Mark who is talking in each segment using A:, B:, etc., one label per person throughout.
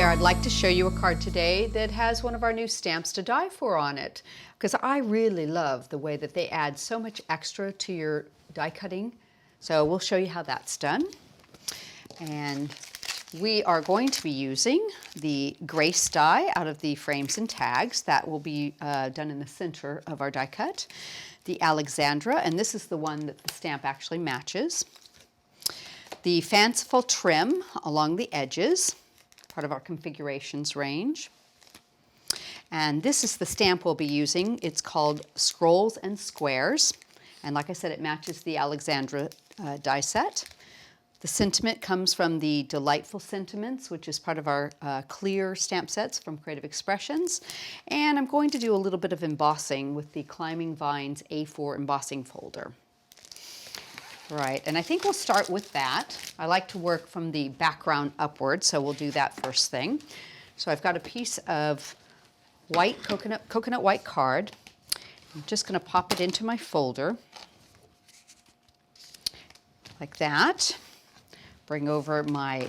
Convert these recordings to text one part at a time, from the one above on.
A: there, I'd like to show you a card today that has one of our new stamps to die for on it, because I really love the way that they add so much extra to your die cutting. So we'll show you how that's done. And we are going to be using the Grace die out of the frames and tags. That will be done in the center of our die cut. The Alexandra, and this is the one that the stamp actually matches. The Fanciful trim along the edges, part of our configurations range. And this is the stamp we'll be using. It's called Scrolls and Squares. And like I said, it matches the Alexandra die set. The sentiment comes from the Delightful Sentiments, which is part of our clear stamp sets from Creative Expressions. And I'm going to do a little bit of embossing with the Climbing Vines A4 embossing folder. Right, and I think we'll start with that. I like to work from the background upward, so we'll do that first thing. So I've got a piece of white coconut white card. I'm just going to pop it into my folder like that. Bring over my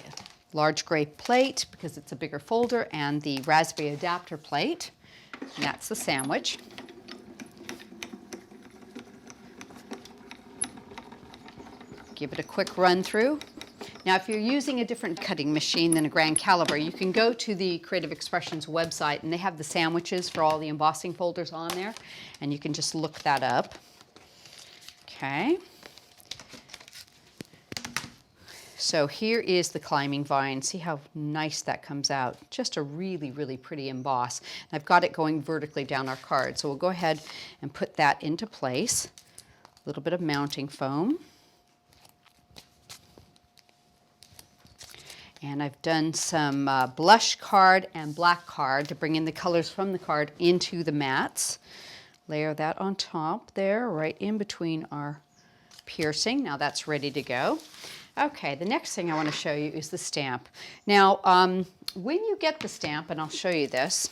A: large gray plate because it's a bigger folder, and the raspberry adapter plate, and that's the sandwich. Give it a quick run through. Now, if you're using a different cutting machine than a Grand Caliber, you can go to the Creative Expressions website, and they have the sandwiches for all the embossing folders on there, and you can just look that up. Okay. So here is the Climbing Vine. See how nice that comes out. Just a really, really pretty emboss. And I've got it going vertically down our card. So we'll go ahead and put that into place. A little bit of mounting foam. And I've done some blush card and black card to bring in the colors from the card into the mats. Layer that on top there, right in between our piercing. Now that's ready to go. Okay, the next thing I want to show you is the stamp. Now, when you get the stamp, and I'll show you this,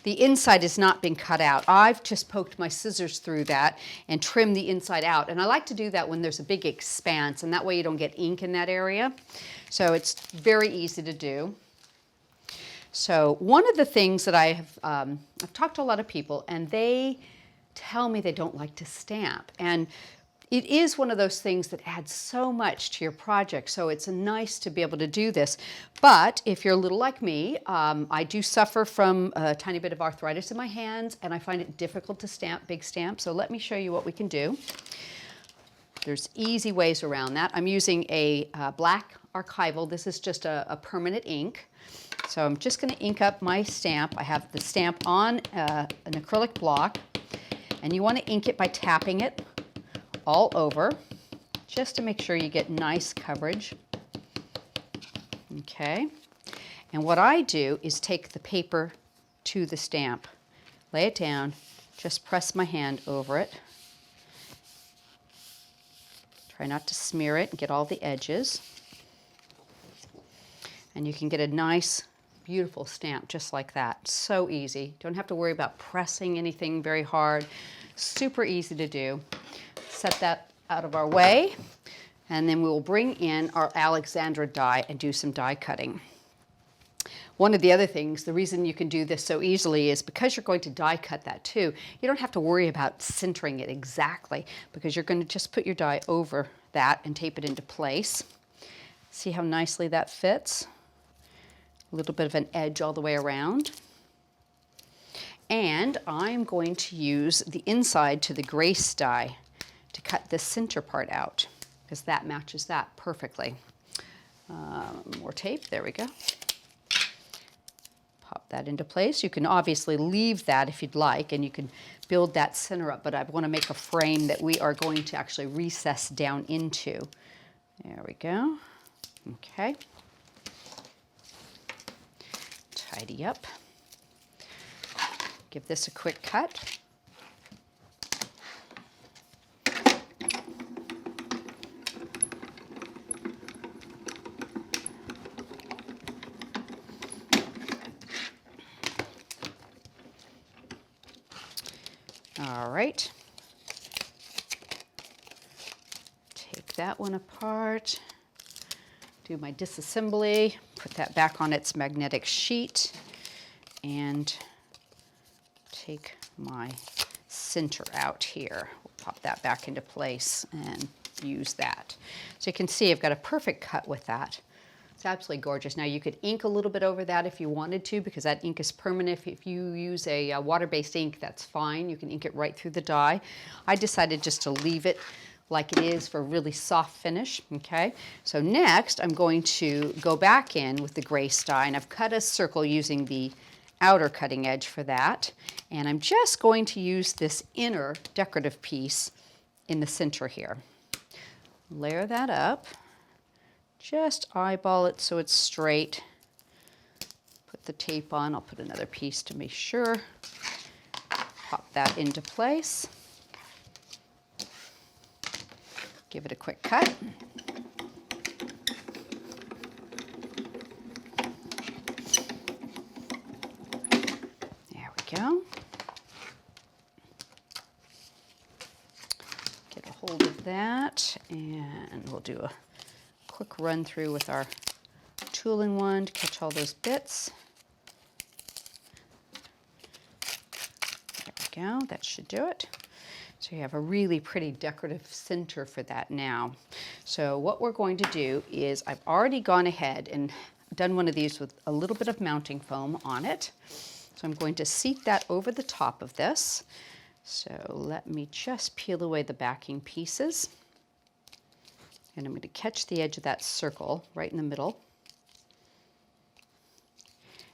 A: the inside has not been cut out. I've just poked my scissors through that and trimmed the inside out. And I like to do that when there's a big expanse, and that way you don't get ink in that area. So it's very easy to do. So one of the things that I've talked to a lot of people, and they tell me they don't like to stamp. And it is one of those things that adds so much to your project, so it's nice to be able to do this. But if you're a little like me, I do suffer from a tiny bit of arthritis in my hands, and I find it difficult to stamp big stamps, so let me show you what we can do. There's easy ways around that. I'm using a black Archival. This is just a permanent ink. So I'm just going to ink up my stamp. I have the stamp on an acrylic block, and you want to ink it by tapping it all over, just to make sure you get nice coverage. Okay, and what I do is take the paper to the stamp, lay it down, just press my hand over it. Try not to smear it and get all the edges. And you can get a nice, beautiful stamp just like that. So easy. Don't have to worry about pressing anything very hard. Super easy to do. Set that out of our way, and then we will bring in our Alexandra die and do some die cutting. One of the other things, the reason you can do this so easily is because you're going to die cut that too, you don't have to worry about centering it exactly, because you're going to just put your die over that and tape it into place. See how nicely that fits? A little bit of an edge all the way around. And I'm going to use the inside to the Grace die to cut this center part out, because that matches that perfectly. More tape, there we go. Pop that into place. You can obviously leave that if you'd like, and you can build that center up, but I want to make a frame that we are going to actually recess down into. There we go. Okay. Tidy up. Give this a quick cut. All right, take that one apart, do my disassembly, put that back on its magnetic sheet, and take my center out here. We'll pop that back into place and use that. So you can see I've got a perfect cut with that. It's absolutely gorgeous. Now you could ink a little bit over that if you wanted to, because that ink is permanent. If you use a water-based ink, that's fine. You can ink it right through the die. I decided just to leave it like it is for a really soft finish, okay? So next I'm going to go back in with the gray dye, and I've cut a circle using the outer cutting edge for that. And I'm just going to use this inner decorative piece in the center here. Layer that up. Just eyeball it so it's straight. Put the tape on. I'll put another piece to make sure. Pop that into place. Give it a quick cut. There we go. Get a hold of that, and we'll do a quick run through with our tooling wand to catch all those bits. There we go, that should do it. So you have a really pretty decorative center for that now. So what we're going to do is I've already gone ahead and done one of these with a little bit of mounting foam on it. So I'm going to seat that over the top of this. So let me just peel away the backing pieces. And I'm going to catch the edge of that circle right in the middle.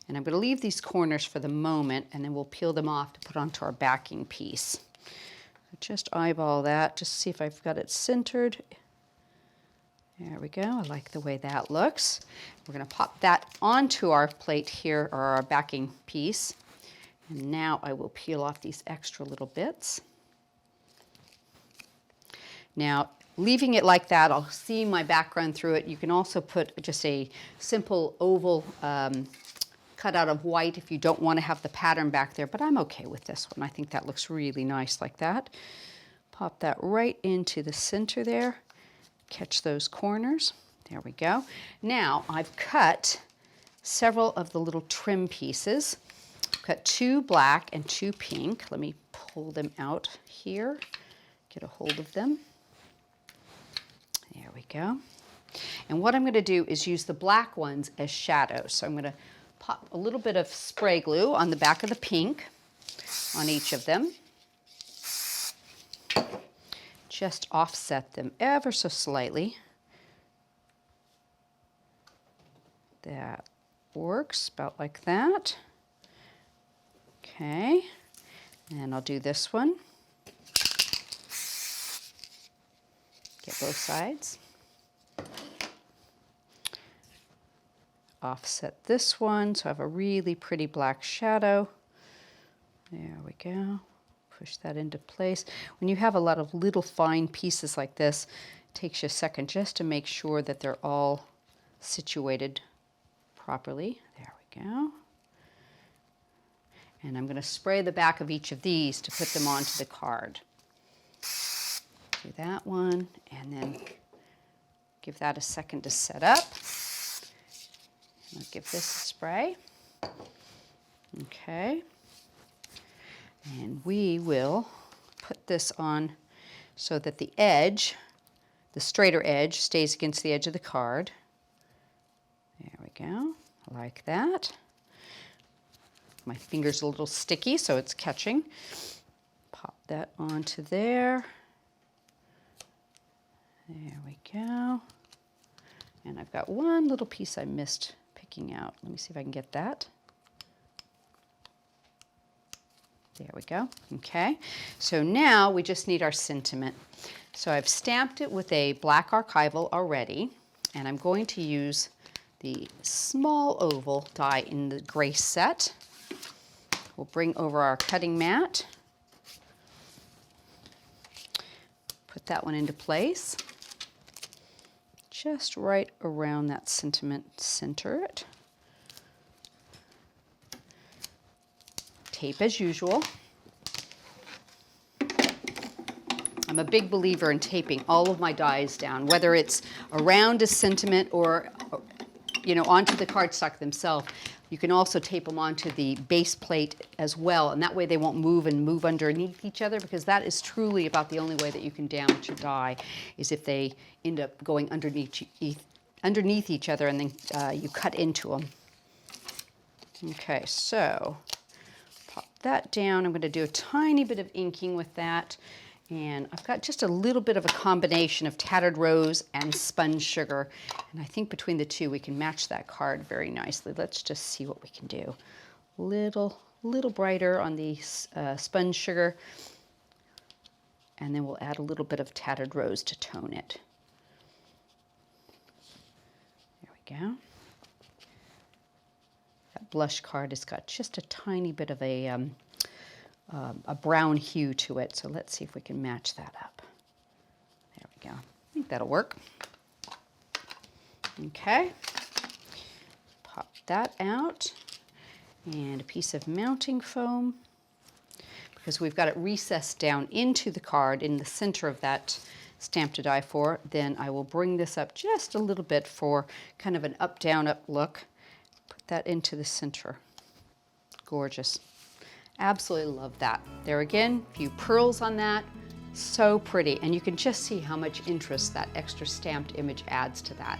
A: And I'm going to leave these corners for the moment, and then we'll peel them off to put onto our backing piece. Just eyeball that, just see if I've got it centered. There we go, I like the way that looks. We're going to pop that onto our plate here, or our backing piece. And now I will peel off these extra little bits. Now, leaving it like that, I'll see my background through it. You can also put just a simple oval cut out of white if you don't want to have the pattern back there, but I'm okay with this one. I think that looks really nice like that. Pop that right into the center there. Catch those corners. There we go. Now I've cut several of the little trim pieces. Cut 2 black and 2 pink. Let me pull them out here. Get a hold of them. There we go. And what I'm going to do is use the black ones as shadows. So I'm going to pop a little bit of spray glue on the back of the pink on each of them. Just offset them ever so slightly. That works about like that. Okay, and I'll do this one. Get both sides. Offset this one so I have a really pretty black shadow. There we go. Push that into place. When you have a lot of little fine pieces like this, it takes you a second just to make sure that they're all situated properly. There we go. And I'm going to spray the back of each of these to put them onto the card. Do that one, and then give that a second to set up. I'll give this a spray. Okay. And we will put this on so that the edge, the straighter edge, stays against the edge of the card. There we go, like that. My finger's a little sticky, so it's catching. Pop that onto there. There we go. And I've got one little piece I missed picking out. Let me see if I can get that. There we go. Okay. So now we just need our sentiment. So I've stamped it with a black Archival already, and I'm going to use the small oval die in the gray set. We'll bring over our cutting mat. Put that one into place. Just right around that sentiment, center it. Tape as usual. I'm a big believer in taping all of my dies down, whether it's around a sentiment or, you know, onto the cardstock themselves. You can also tape them onto the base plate as well, and that way they won't move and move underneath each other, because that is truly about the only way that you can damage a die, is if they end up going underneath each other and then you cut into them. Okay, so pop that down. I'm going to do a tiny bit of inking with that. And I've got just a little bit of a combination of Tattered Rose and Spun Sugar. And I think between the two, we can match that card very nicely. Let's just see what we can do. Little brighter on the Spun Sugar. And then we'll add a little bit of Tattered Rose to tone it. There we go. That blush card has got just a tiny bit of a brown hue to it. So let's see if we can match that up. There we go. I think that'll work. Okay. Pop that out. And a piece of mounting foam, because we've got it recessed down into the card in the center of that stamp to die for. Then I will bring this up just a little bit for kind of an up, down, up look. Put that into the center. Gorgeous. Absolutely love that. There again, a few pearls on that. So pretty. And you can just see how much interest that extra stamped image adds to that.